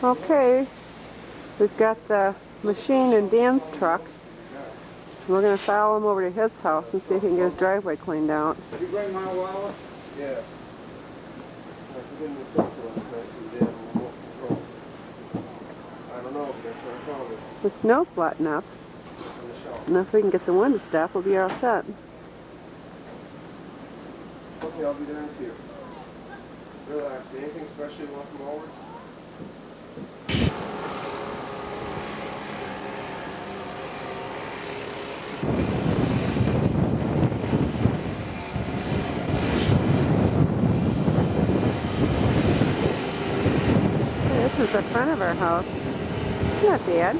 Okay, we've got the machine and Dan's truck. We're going to follow him over to his house and see if he can get his driveway cleaned out. Did you bring my wallet? Yeah. That's again the circle last night from Dan remote control. I don't know, but that's where I found it. The snow's letting up. On the shelf. And if we can get the wind to stop, we'll be all set. Okay, I'll be there in a few. Relax. Anything special you want from over? This is the front of our house. Not bad.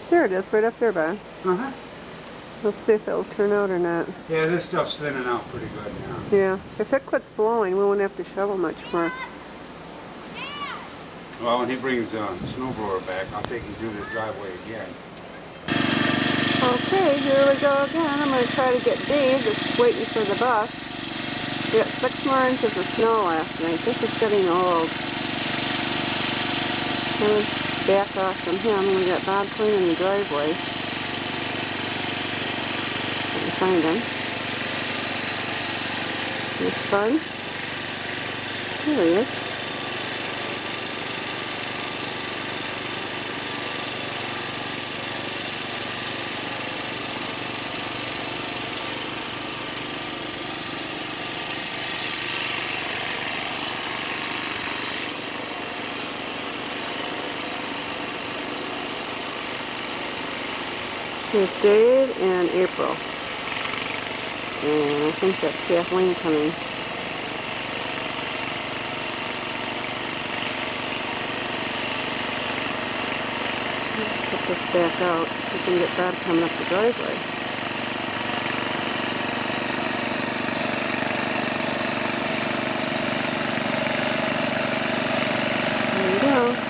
There it is, right up there, bud. Uh-huh. Let's see if it'll turn out or not. Yeah, this stuff's thinning out pretty good now. Yeah, if it quits blowing, we won't have to shovel much more. Well, when he brings the snowblower back, I'll take him through the driveway again. Okay, here we go again. I'm going to try to get Dave, just waiting for the bus. We got 6 more inches of snow last night. This is getting old. Let's back off from him. We got Bob cleaning the driveway. Let me find him. This fun. There he is. Here's Dave and April. And I think that's Kathleen coming. Let's put this back out so we can get Bob coming up the driveway. There you go.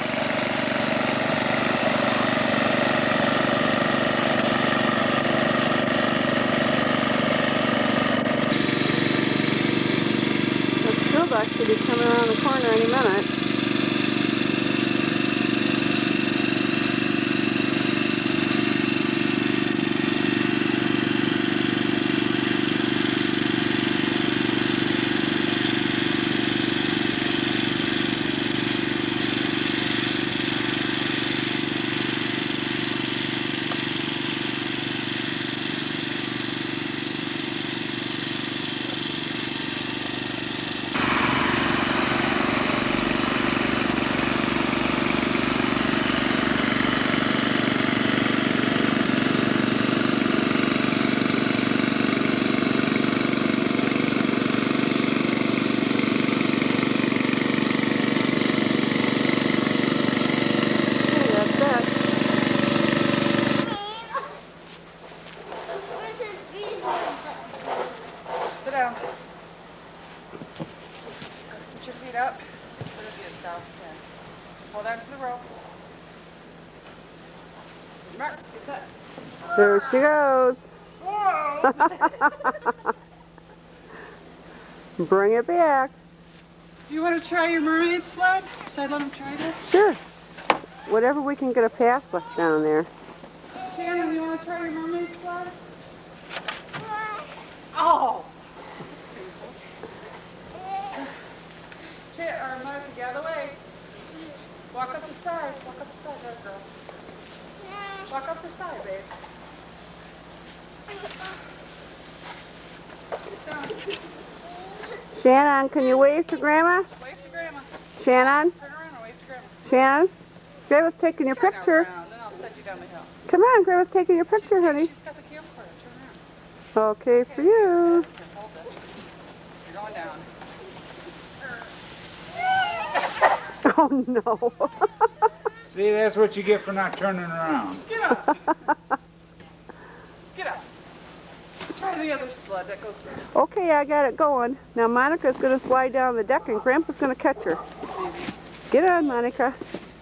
Should be coming around the corner any minute. Sit down. Put your feet up. Hold on to the rope. Mark, get set. There she goes. Bring it back. Do you want to try your mermaid sled? Should I let him try this? Sure. Whatever we can get a path with down there. Shannon, you want to try your mermaid sled? Oh! Shit, or Mark, the other way. Walk up the side. Walk up the side, there, girl. Walk up the side, babe. Get down. Shannon, can you wave to Grandma? Wave to Grandma. Shannon? Turn around and wave to Grandma. Shannon? Grandma's taking your Turn picture. around, then I'll set you down the hill. Come on, Grandma's taking your picture, honey. She's got the camcorder. Turn around. Okay, for you. Here, hold this. You're going down. Oh no. See, that's what you get for not turning around. Get up. Get up. Try the other sled that goes back. Okay, I got it going. Now Monica's going to slide down the deck and Grandpa's going to catch her. Get on, Monica.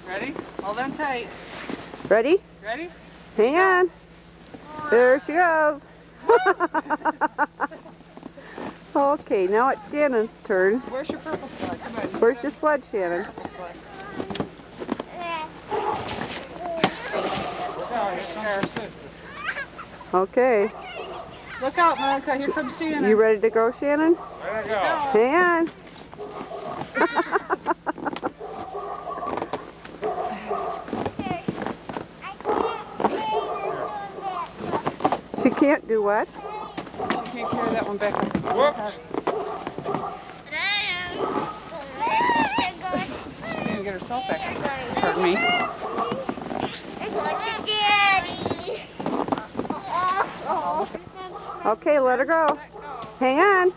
Ready? Hold on tight. Ready? Ready? Hang on. There she goes. Okay, now it's Shannon's turn. Where's your purple sled? Come on. Where's your sled, Shannon? Purple sled. Look out, here comes our sister. Okay. Look out, Monica. Here comes Shannon. You ready to go, Shannon? Let her go. Hang on. She can't do what? You can't carry that one back up. Whoops. She can't get herself back up. Pardon me. Okay, let her go. Hang on.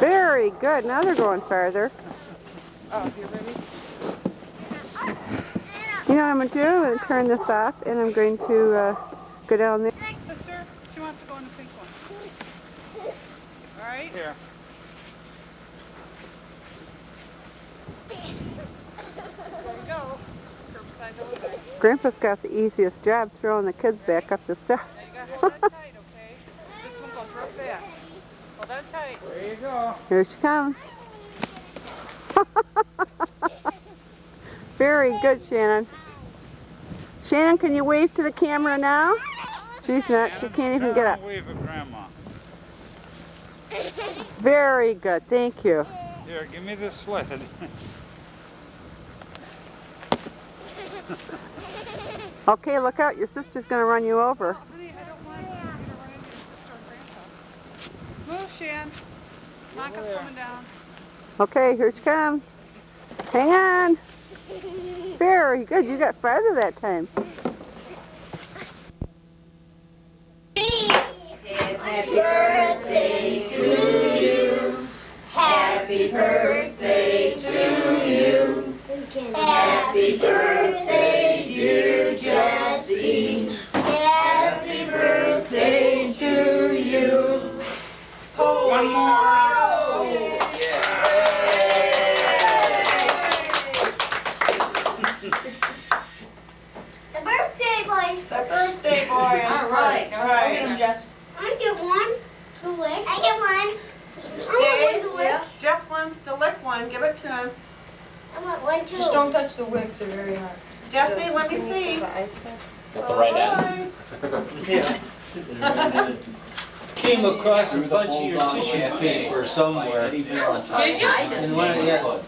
Very good. Now they're going farther. Oh, you ready? You know what I'm going to do? I'm going to turn this off and I'm going to go down there. Sister, she wants to go in the pink one. All right? Here. There you go. Curbside delivery. Grandpa's got the easiest job throwing the kids back up the steps. Now you got to hold that tight, okay? This one goes real fast. Hold that tight. There you go. Here she comes. Very good, Shannon. Shannon, can you wave to the camera now? She's not. She can't even get up. Wave at Grandma. Very good. Thank you. Here, give me this sled. Okay, look out. Your sister's going to run you over. Honey, I don't want you to run into your sister and grandpa. Move, Shan. Monica's coming down. Okay, here she comes. Hang on. Very good. You got farther that time. Happy birthday to you. Happy birthday to you. Happy birthday, dear Jessie. Happy birthday to you. One more. The birthday boys. The birthday boy. All right. All right. Get him, Jess. I get one. To lick. I get one. I want one to lick. Jeff wants to lick one. Give it to him. I want one too. Just don't touch the wicks, they're very hard. Jesse, let me see. Got the right end. Yeah. Came across a bunch of your tissue paper somewhere. Did you? And one, yeah,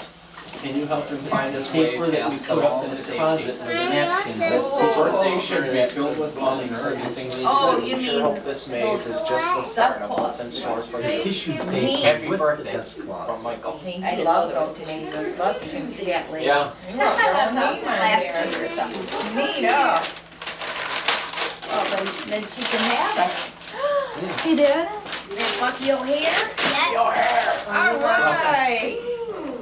Can you help him find his way paper that we past the put up wall in to the safety? closet with the napkins. That's Birthday should be filled with fun and everything. Oh, you Sure mean hope this maze is just the start of what's in store for the you. tissue Me? paper Happy with birthday the dust cloth. from Michael. I love those mazes. Love to use that later. Yeah. You want to learn how to last year or something. Neat, oh. Oh, then she can have it. She did? That Bucky O'Hare? Yeah. All right.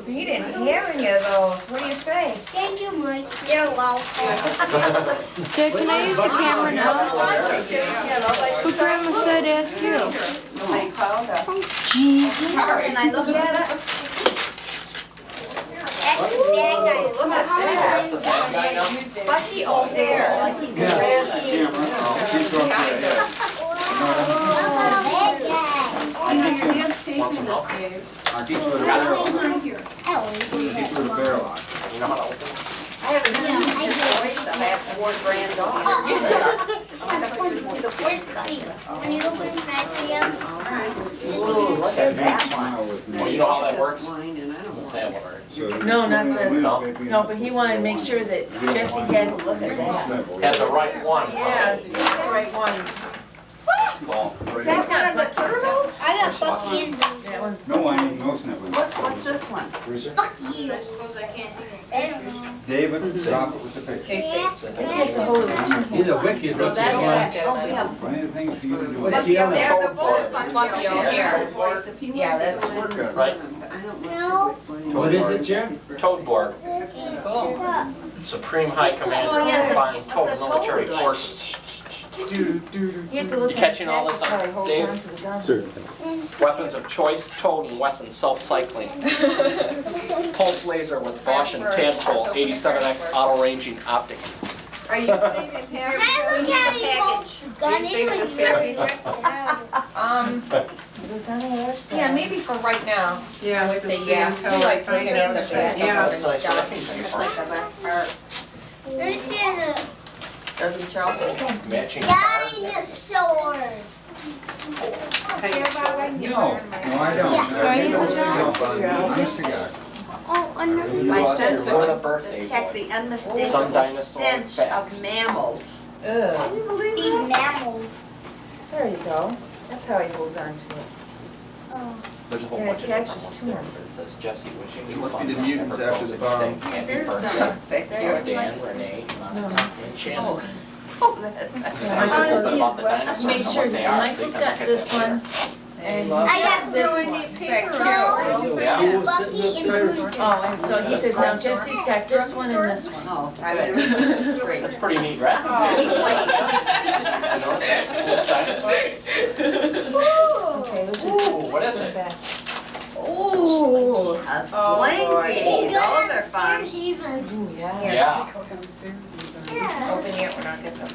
He didn't have any of those. What do you say? Thank you, Mike. You're welcome. Dad, can I use the camera now? But Grandma said ask you. I called her. Jesus. And I looked at it. That's the bad guy. Look at That's a bad guy now. that. Bucky O'Hare, like he's a Camera. Keep going to the head. Oh, bad guy. Want some help? I'll teach you what a barrel is. I'll Oh, teach you what a barrel is. You know how to open it? I haven't seen his voice. I have 4 granddaughter. let's see. When you open, can I see him? Ooh, look at that one. Well, you know how that works? Say a word. No, not this. No, but he wanted to make sure that Jesse had to look at that. Had the right one. Yes, these are the right ones. Cool. Is that one of the turtles? I got Bucky and That one's No whining, no sniveling. What's this one? Freezer? fuck you. I suppose I can't hear. I don't know. David, stop it with the picture. You have to hold it with 2 hands. He's a wicked, No, that's that's the that. one. Oh, yeah. Plenty of things for you to do. What's the other? There's a bonus on Bucky O'Hare. Yeah, that's We're good. Right? No. What is it, Jer? Toad board. What's up? Supreme High Command Oh, yeah, combining it's a total military toad. forces. You have to look You at catching the all back this on before he holds Dave? onto the gun. Certainly. Weapons of choice, Toad and Wesson self-cycling. Pulse laser with Bosch and Tadpole 87X auto-ranging optics. Are you saving Can I look how he holds the gun in with you? The gun on our side. Yeah, maybe for right now. Yeah, I would say yeah. We like looking at the back Yeah. of it and stuff. That's like the best part. Let me see the Doesn't show. Matching card. dinosaur. No, I don't. Yeah. Sorry, Honest to God. Oh, under. My sense What a of birthday detect boy. the Some unmistakable dinosaur stench facts. of mammals. Ugh. Can you believe These that? mammals. There you go. That's how he holds on to it. There's a whole Yeah, bunch of attaches different to ones there, him. but it says Jesse wishing you It must fun be the luck, mutants ever after the closer bomb. stay. Happy There's birthday. sick Dan, Renee, Monica, and Shannon. Oh, that's. Yeah, I I wanna told them see about the if- dinosaurs make and sure, what they are, so Michael's you can got look at this that later. one, and I he's got got this one. Joe, Yeah. Bucky, and Bruce. Oh, and so he says, now Jesse's got this one and this one. Oh, great. That's pretty neat, right? You notice that? This dinosaur? Okay, this Ooh, what is it? back. Ooh, a slinky. He Those got are fun. upstairs even. Ooh, yeah. Yeah. Yeah. Open it, we're not getting them.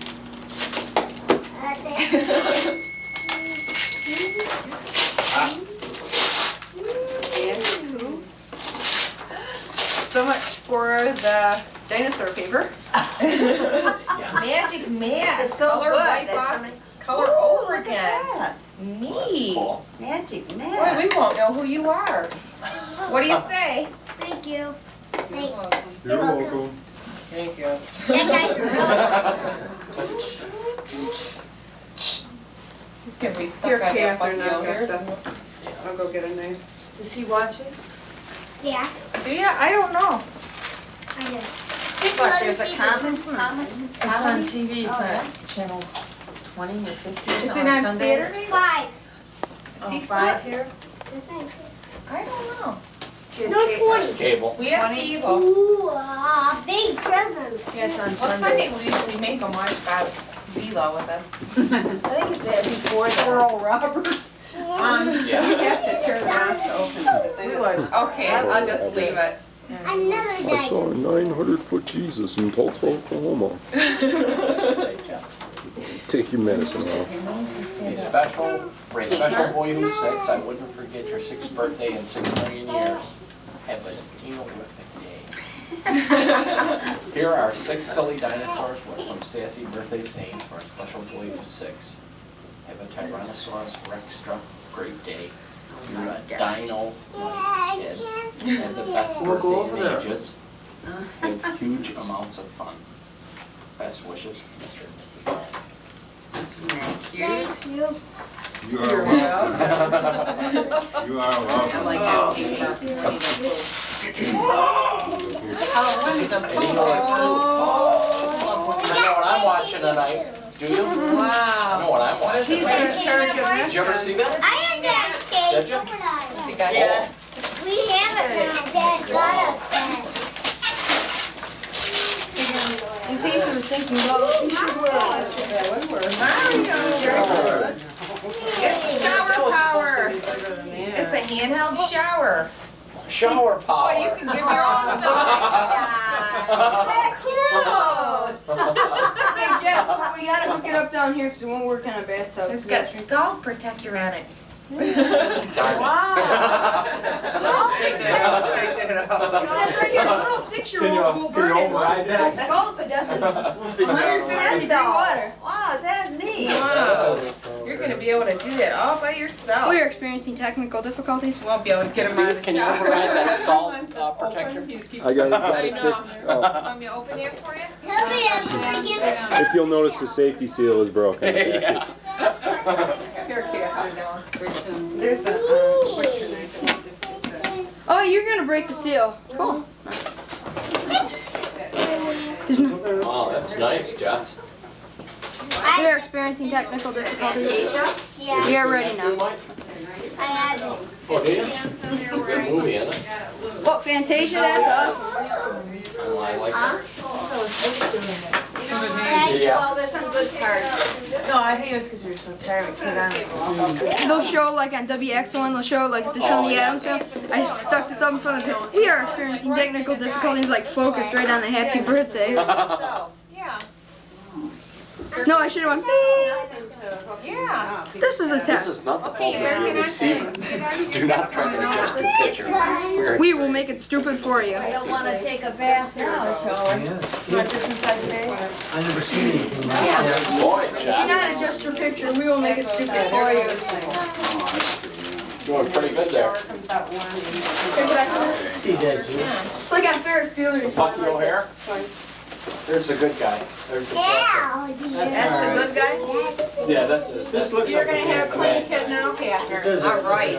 So much for the dinosaur paper. Magic mask, So color good. wipe That's off, something- color Ooh, over look at again. that. Neat. Cool. Magic Boy, man. we won't know who you are. What do you say? Thank you. You're welcome. Thank you. That guy's He's gonna be Here, stuck on that Catherine, Bucky I'll over get here. this. I'll go get a knife. Does he watch it? Yeah, Do ya? I don't know. I do. Just What, let me there's a see common, this. common? It's on TV, it's Oh, yeah? on channel 20 or 50 or Is something it on on Sundays. Saturday? 5. Oh, See, 5 here? I don't know. No, 20. Cable. We have cable. Ooh, big present. Yeah, it's on Well, Sunday Sundays. we usually make them watch Bob Velo with us. I think it's before that. Earl Roberts. Yeah. You have to turn it on to open it. We watch. Okay, I'll just leave it. Another I saw a dinosaur. 900-foot Jesus in Tulsa, Oklahoma. Take your medicine, Al. For a special boy who's 6, I wouldn't forget your 6th birthday in 6 million years. Have a dino-rific day. Here are 6 silly dinosaurs with some sassy birthday sayings for a special boy who's 6. Have a Tyrannosaurus Rex struck great day. You're a dino. I Ed. can't Have the best We'll go over birthday in there. ages. Have huge amounts of fun. Best wishes, Mr. and Mrs. Land. Thank you. Thank you. You are welcome. You are I welcome. like that paper. I know what I'm watching tonight. Do you? I know Wow. what I'm watching. He's tonight. in charge of Did you ever see that? I had that cake. Did you? He got Yeah. We have it now. Dad got us that. In case I was thinking about It's shower power. It's a handheld shower. Shower power. Boy, you can give your own self. Hey Jeff, we gotta hook it up down here because it won't work in a bathtub. It's got scald protector on it. Darn it. Take that out. It says right here, little 6-year-olds will burn it once. They'll scald to death in 150-degree water. Wow, that's neat. Wow. You're gonna be able to do that all by yourself. We are experiencing technical difficulties. Won't be able to get him out of the Can you shower. override that skull protector? I got I it know. fixed up. Want me to open it for you? He'll be able to give us. If you'll notice, the safety seal is broken. Yeah. Here, Kate, hop down. There's the question I Oh, you're gonna break the seal. Cool. There's no, Wow, that's nice, Jess. we are experiencing technical difficulties. Yeah. We are ready now. Mike? I have it. Oh, do you? It's a good movie, isn't it? What, Fantasia? That's us. I like that. No, I think it was because we were so tired. We put it on. They'll show like on WX1, they'll show like they're showing the Adams Show. I stuck this up in front of the picture. We are experiencing technical difficulties, like focused right on the happy birthday. Yeah. No, I should have went. Yeah. This is a This test. is not the fault of your receiver. Do not try to adjust your picture. We will make it stupid for you. I don't wanna take a bath now, shall You want this inside the bag? I never seen anything like that. Boy, Do Jack. not adjust your picture. We will make it stupid for you. Doing pretty good there. See that, Jim? It's like on Ferris Bueller's. Puffy O'Hare? There's the good guy. There's the Yeah, That's the good guy? Yeah, this is. This looks You're like gonna have a clean kid now, Catherine. All right.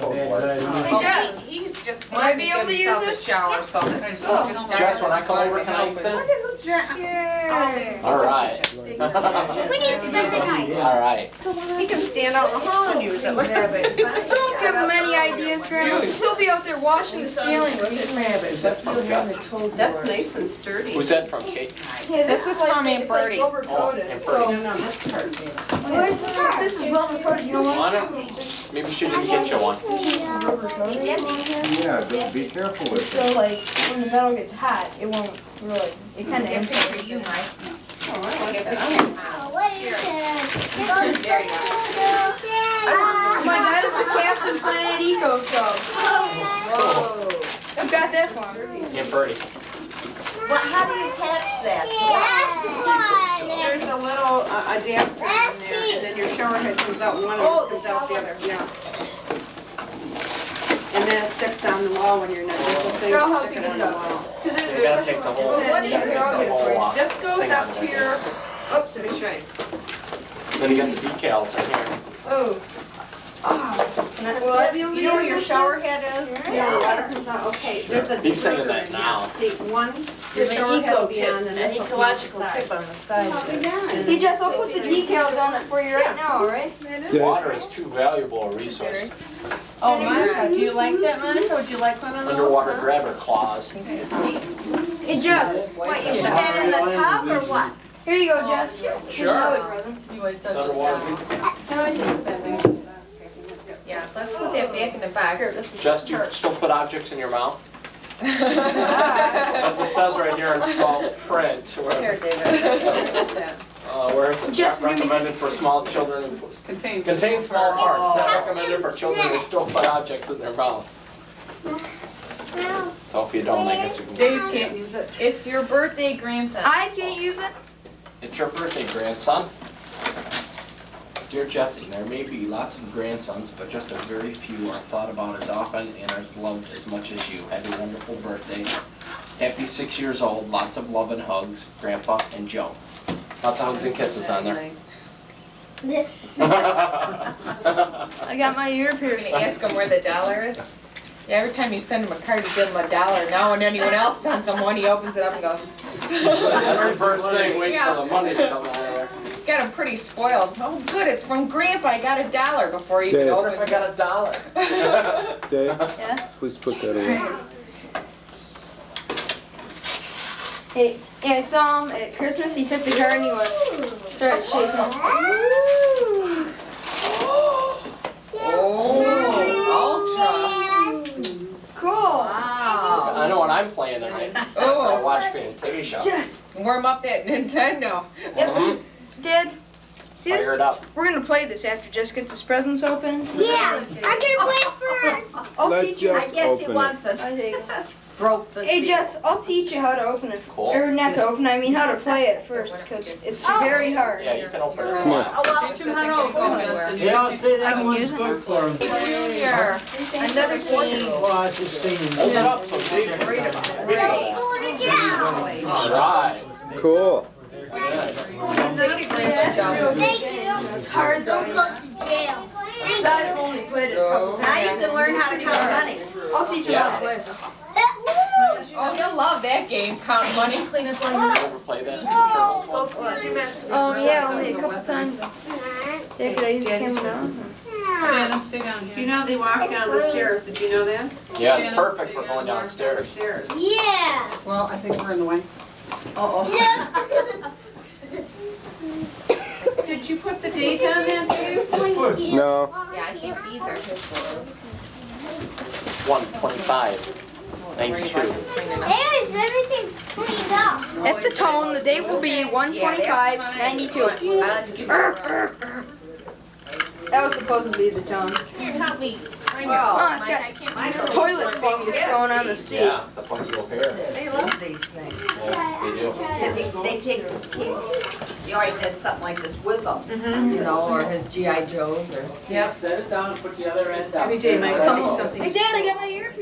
Hey, Jess. He's just Will I be able give to use himself a this? shower, so this is just. Jess, when I come over, can I use it? All right. we need to spend the night. All right. He can stand out in the hall and use it. Don't give him any ideas, Grandma. He'll be out there washing the ceiling. Is that from Jess? That's nice and sturdy. Who's that from, Kate? Yeah, This was from Aunt it's like Bertie. rubber Oh, coated. Aunt So Bertie. No, this part. this is rubber coated. You know what? Want it? Maybe she didn't get you one. Rubber coated. Yeah, just be careful with So like when the metal gets hot, it won't really. It kind of Get ends for you, Mike. Oh, what is it? Oh my God, it's a Captain Planet Eco sub. Who got that from? Aunt Bertie. Well, how do you attach that? There's a little adapter in there, and then your shower head comes out one and it comes out the other, yeah. And then it sticks on the wall when you're not using things. Girl, help stick you it get on it the up. wall. Because You gotta take the whole, What is it? the whole This goes thing up out of to there. your, Oops. let me show you. Then you got the decals in here. Oh. Will I be able to You know where use your this? shower head is? Yeah, the water comes out, okay, there's a. He's saying river that in now. there. See, one, your There's shower an head will eco be tip, on, and an this will be ecological on the tip on the side. side. Hey Jess, I'll put the decals on it for you right now, alright? Water is too valuable a resource. Oh, Monica, do you like that, Monica? Would you like one of those? Underwater grabber claws. Hey Jess, What, you put that in the tub or what? here you go, Jess. Sure. It's underwater. Let me see. Yeah, let's put that back in the box. Jess, do you still put objects in your mouth? As it says right here in small print, Here, where David. where is it? Jess, Not give me recommended for small children who contain small parts. Not recommended for children who still put objects in their mouth. So if you don't, I guess we can. Dave can't use it. It's your birthday, grandson. I can't use it. It's your birthday, grandson. Dear Jesse, there may be lots of grandsons, but just a very few are thought about as often and are loved as much as you. Have a wonderful birthday. Happy 6 years old. Lots of love and hugs, Grandpa and Joe. Lots of hugs and kisses on there. I got my ear You're pierced. gonna ask him where the dollar is? Yeah, every time you send him a card, you give him $1. Now when anyone else sends him one, he opens it up and goes. That's the first thing, wait for the money to come out of there. Got him pretty spoiled. Oh, good, it's from Grandpa. I got $1 before you could Dave. What open if I it. got $1? Dave, Yeah? please put that away. Hey, yeah, I saw him at Christmas. He took the card and he went, started shaking it. Oh, Cool. wow. I know what I'm playing tonight. I Oh, watch Fantasia. Jess. warm up that Nintendo. Mhm. Dad, see this? Fire it up. We're gonna play this after Jess gets his presents open. Yeah, I'm gonna play first. I'll Let teach you, I Jess guess he open wants it. I think. Broke the Hey seal. Jess, I'll teach you how to open it. Cool. Or not to open it, I mean how to play it first, because it's very hard. Yeah, you can open it. Come on. Oh, well, This isn't gonna go anywhere. They all say I that can one's use it. good for them. Junior, another game. Well, I was just saying. Hold it up so Dave can read about it. Don't go to jail. All right. Cool. Yes. Thank you. It's hard though. Don't go to jail. I've only played it a couple Now you times. can learn how to count money. I'll teach you how to play it. Oh, he'll love that game, count money. Clean up on Ever play that in Turtles? Yeah, only a couple times. Yeah, could I use the camera now? Shannon, stay down Do you here. know they walk down the stairs? Did you know that? Yeah, it's perfect for going downstairs. Stairs. Yeah. Well, I think we're in the way. Uh-oh. Yeah. Did you put the date on that, Dave? No. Yeah, I think these are his photos. 125, 92. There's everything's cleaned up. At the tone, the date will be 125.92. That was supposed to be the tone. Here, help me. Oh, it's got toilet fingers going on the seat. Yeah, the funky little hair. They love these things. Yeah, they do. Because they take, he always has something like this with him, you know, or his G.I. Joes or. Yep. Set it down and put the other end up. Every day, Mike, tell me something. Hey, Dad, I got my earpiece.